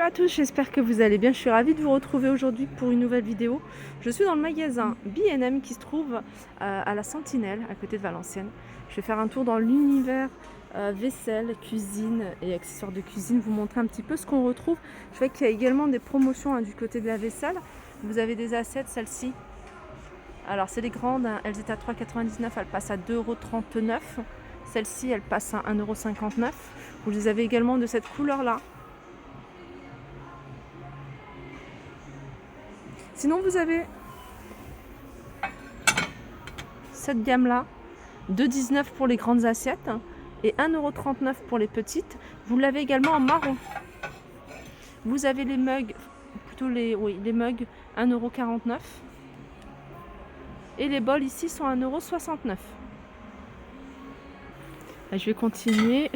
à tous, j'espère que vous allez bien. Je suis ravie de vous retrouver aujourd'hui pour une nouvelle vidéo. Je suis dans le magasin B&M qui se trouve à la Sentinelle, à côté de Valenciennes. Je vais faire un tour dans l'univers vaisselle, cuisine et accessoires de cuisine, vous montrer un petit peu ce qu'on retrouve. Je vois qu'il y a également des promotions du côté de la vaisselle. Vous avez des assiettes, celles-ci. Alors c'est les grandes, elles étaient à 3,99 €, elles passent à 2,39 €. Celle-ci, elle passe à 1,59 €. Vous les avez également de cette couleur-là. Sinon, vous avez cette gamme-là, 2,19 € pour les grandes assiettes et 1,39 € pour les petites. Vous l'avez également en marron. Vous avez les mugs, plutôt les mugs, 1,49 €. Et les bols ici sont 1,69 €. Je vais continuer.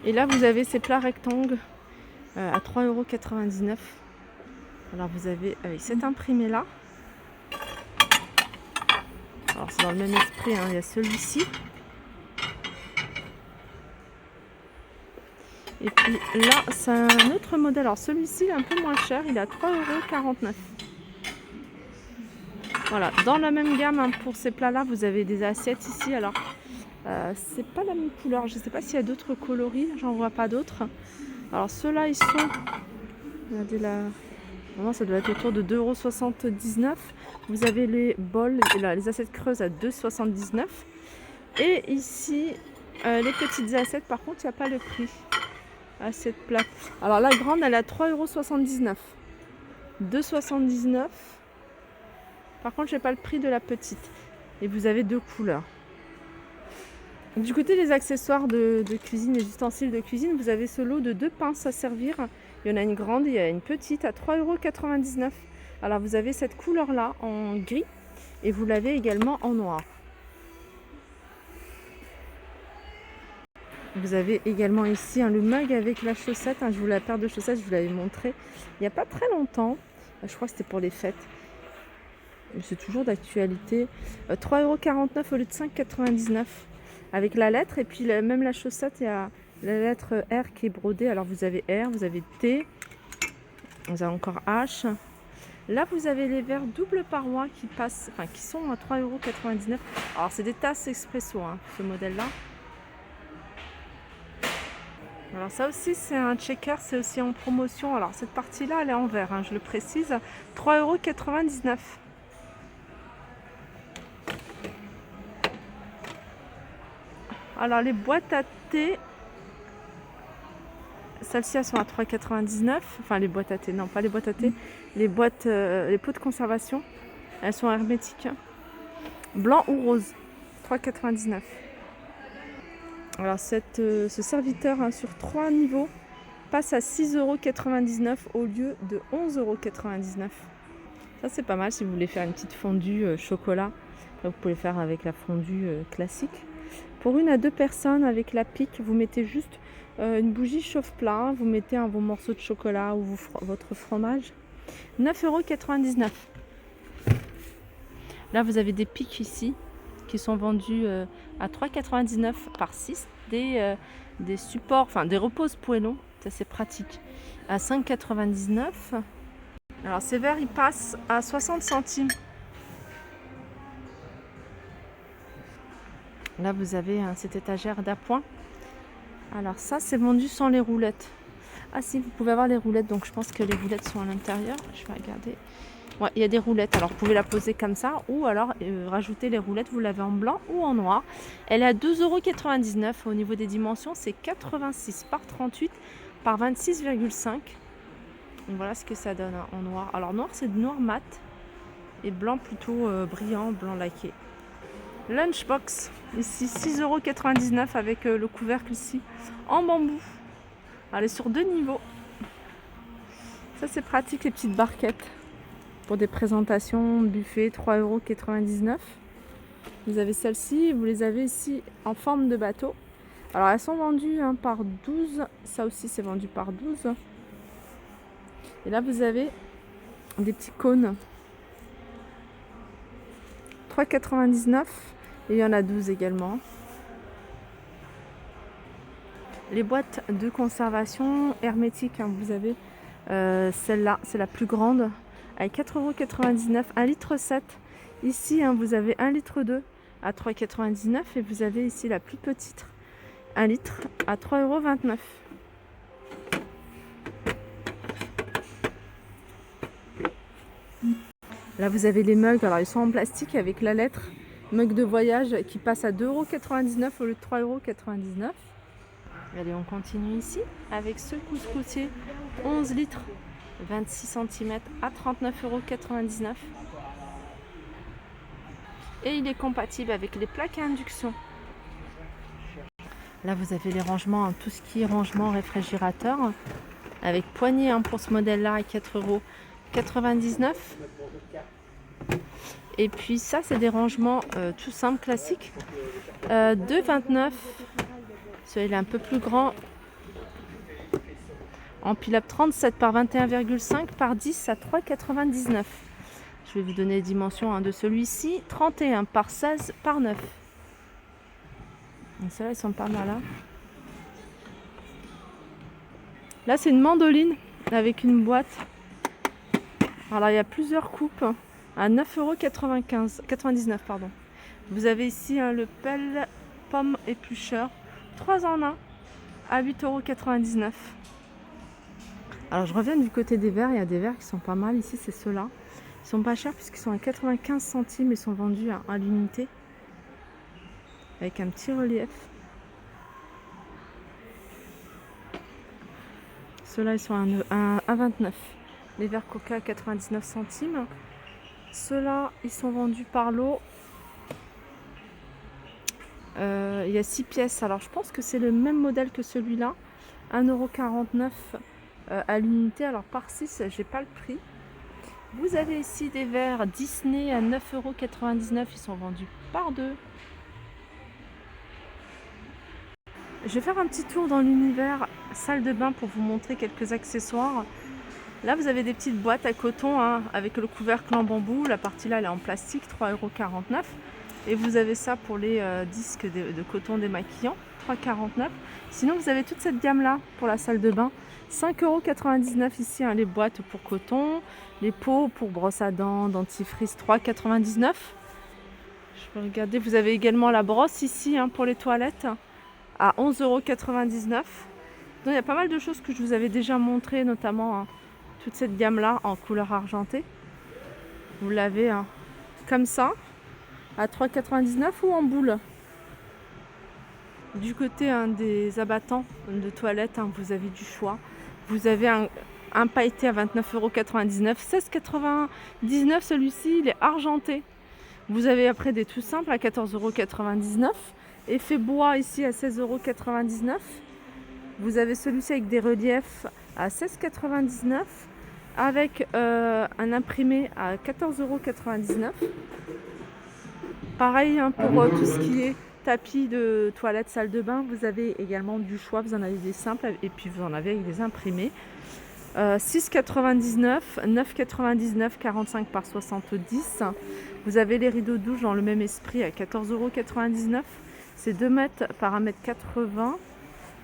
Et là, vous avez ces plats rectangles à 3,99 €. Alors, vous avez avec cet imprimé-là. Alors, c'est dans le même esprit, hein. Il y a celui-ci. Et puis là, c'est un autre modèle. Alors, celui-ci est un peu moins cher. Il est à 3,49 €. Voilà, dans la même gamme, hein, pour ces plats-là, vous avez des assiettes ici. Alors, c'est pas la même couleur. Je ne sais pas s'il y a d'autres coloris. J'en vois pas d'autres. Alors, ceux-là, ils sont... Regardez là. Vraiment, ça doit être autour de 2,79 €. Vous avez les bols, les assiettes creuses à 2,79 €. Et ici, les petites assiettes, par contre, il n'y a pas le prix. Assiette plate. Alors, la grande, elle est à 3,79 €. 2,79 €. Par contre, je n'ai pas le prix de la petite. Et vous avez deux couleurs. Du côté des accessoires de cuisine, les ustensiles de cuisine, vous avez ce lot de 2 pinces à servir. Il y en a une grande et il y a une petite à 3,99 €. Alors vous avez cette couleur-là en gris et vous l'avez également en noir. Vous avez également ici le mug avec la chaussette. Je vous la paire de chaussettes, je vous l'avais montré il n'y a pas très longtemps. Je crois que c'était pour les fêtes. C'est toujours d'actualité. 3,49 € au lieu de 5,99 €. Avec la lettre et puis même la chaussette, il y a la lettre R qui est brodée. Alors vous avez R, vous avez T, vous avez encore H. Là vous avez les verres double paroi qui passent, qui sont à 3,99 €. Alors c'est des tasses expresso, hein, ce modèle-là. Alors ça aussi c'est un checker, c'est aussi en promotion. Alors cette partie-là elle est en verre, hein, je le précise, 3,99 €. Alors les boîtes à thé, celles-ci elles sont à 3,99 €. Enfin les boîtes à thé, non pas les boîtes à thé, les boîtes, les pots de conservation, elles sont hermétiques. Blanc ou rose, 3,99 €. Alors ce serviteur, hein, sur 3 niveaux passe à 6,99 € au lieu de 11,99 €. Ça c'est pas mal si vous voulez faire une petite fondue chocolat. Là, vous pouvez le faire avec la fondue classique. Pour 1 à 2 personnes avec la pique, vous mettez juste une bougie chauffe-plat, vous mettez vos morceaux de chocolat ou votre fromage. 9,99 €. Là, vous avez des piques ici qui sont vendus à 3,99 € par 6. Des supports, enfin des reposes poêlons, ça c'est pratique, à 5,99 €. Alors ces verres, ils passent à 60 centimes. Là, vous avez cette étagère d'appoint. Alors ça, c'est vendu sans les roulettes. Ah si, vous pouvez avoir les roulettes, donc je pense que les roulettes sont à l'intérieur. Je vais regarder. Ouais, il y a des roulettes. Alors, vous pouvez la poser comme ça ou alors rajouter les roulettes. Vous l'avez en blanc ou en noir. Elle est à 2,99 € au niveau des dimensions. C'est 86 par 38 par 26,5. Donc voilà ce que ça donne, hein, en noir. Alors noir, c'est de noir mat et blanc plutôt brillant, blanc laqué. Lunchbox, ici 6,99 € avec le couvercle ici en bambou. Elle est sur 2 niveaux. Ça c'est pratique, les petites barquettes pour des présentations, buffet, 3,99 €. Vous avez celle-ci, vous les avez ici en forme de bateau. Alors elles sont vendues, hein, par 12, ça aussi c'est vendu par 12. Et là vous avez des petits cônes, 3,99 €. Et il y en a 12 également. Les boîtes de conservation hermétiques, hein, vous avez Celle-là, c'est la plus grande, avec 4,99 €, 1,7 litre. Ici, hein, vous avez 1,2 litre à 3,99 € et vous avez ici la plus petite, 1 litre à 3,29 €. Là, vous avez les mugs. Alors, ils sont en plastique avec la lettre mug de voyage qui passe à 2,99 € au lieu de 3,99 €. Allez, on continue ici avec ce couscoussier 11 litres, 26 cm à 39,99 €. Et il est compatible avec les plaques à induction. Là, vous avez les rangements, hein, tout ce qui est rangement réfrigérateur, avec poignée, hein, pour ce modèle-là à 4,99 €. Et puis ça, c'est des rangements tout simples, classiques, 2,29 €. Celui-là est un peu plus grand, en pile-up 37 par 21,5 par 10 à 3,99 €. Je vais vous donner les dimensions, hein, de celui-ci, 31 par 16 par 9. Donc ceux-là, ils sont pas mal, hein. Là, c'est une mandoline avec une boîte. Alors, il y a plusieurs coupes, hein, à 9,99 €, pardon. Vous avez ici, hein, le pelle pomme éplucheur, 3 en 1 à 8,99 €. Alors, je reviens du côté des verres. Il y a des verres qui sont pas mal. Ici, c'est ceux-là. Ils sont pas chers puisqu'ils sont à 95 centimes et sont vendus à l'unité, avec un petit relief. Ceux-là, ils sont à 29. Les verres Coca à 99 centimes. Ceux-là, ils sont vendus par lot. Il y a 6 pièces. Alors, je pense que c'est le même modèle que celui-là. 1,49 € à l'unité. Alors, par 6, j'ai pas le prix. Vous avez ici des verres Disney à 9,99 €. Ils sont vendus par 2. Je vais faire un petit tour dans l'univers salle de bain pour vous montrer quelques accessoires. Là, vous avez des petites boîtes à coton, hein, avec le couvercle en bambou. La partie là, elle est en plastique, 3,49 €. Et vous avez ça pour les disques de coton démaquillant, 3,49 €. Sinon, vous avez toute cette gamme-là pour la salle de bain. 5,99 € ici, hein, les boîtes pour coton, les pots pour brosse à dents, dentifrice, 3,99 €. Je vais regarder, vous avez également la brosse ici, hein, pour les toilettes à 11,99 €. Donc, il y a pas mal de choses que je vous avais déjà montré, notamment, hein, toute cette gamme-là en couleur argentée. Vous l'avez, hein, comme ça, à 3,99 € ou en boule. Du côté, hein, des abattants de toilettes, hein, vous avez du choix. Vous avez un pailleté à 29,99 €, 16,99 € celui-ci, il est argenté. Vous avez après des tout simples à 14,99 €. Effet bois ici à 16,99 €. Vous avez celui-ci avec des reliefs à 16,99 € avec un imprimé à 14,99 €. Pareil, hein, pour tout ce qui est tapis de toilette, salle de bain, vous avez également du choix. Vous en avez des simples et puis vous en avez avec des imprimés. 6,99 €, 9,99 €, 45 par 70. Vous avez les rideaux de douche dans le même esprit à 14,99 €. C'est 2 mètres par 1,80 m.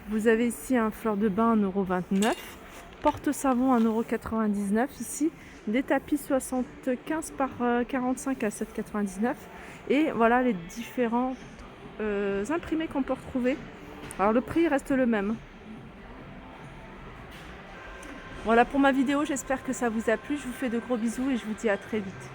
Vous avez ici un fleur de bain 1,29 €. Porte-savon 1,99 € ici. Des tapis 75 par 45 à 7,99 €. Et voilà les différents imprimés qu'on peut retrouver. Alors le prix reste le même. Voilà pour ma vidéo, j'espère que ça vous a plu. Je vous fais de gros bisous et je vous dis à très vite.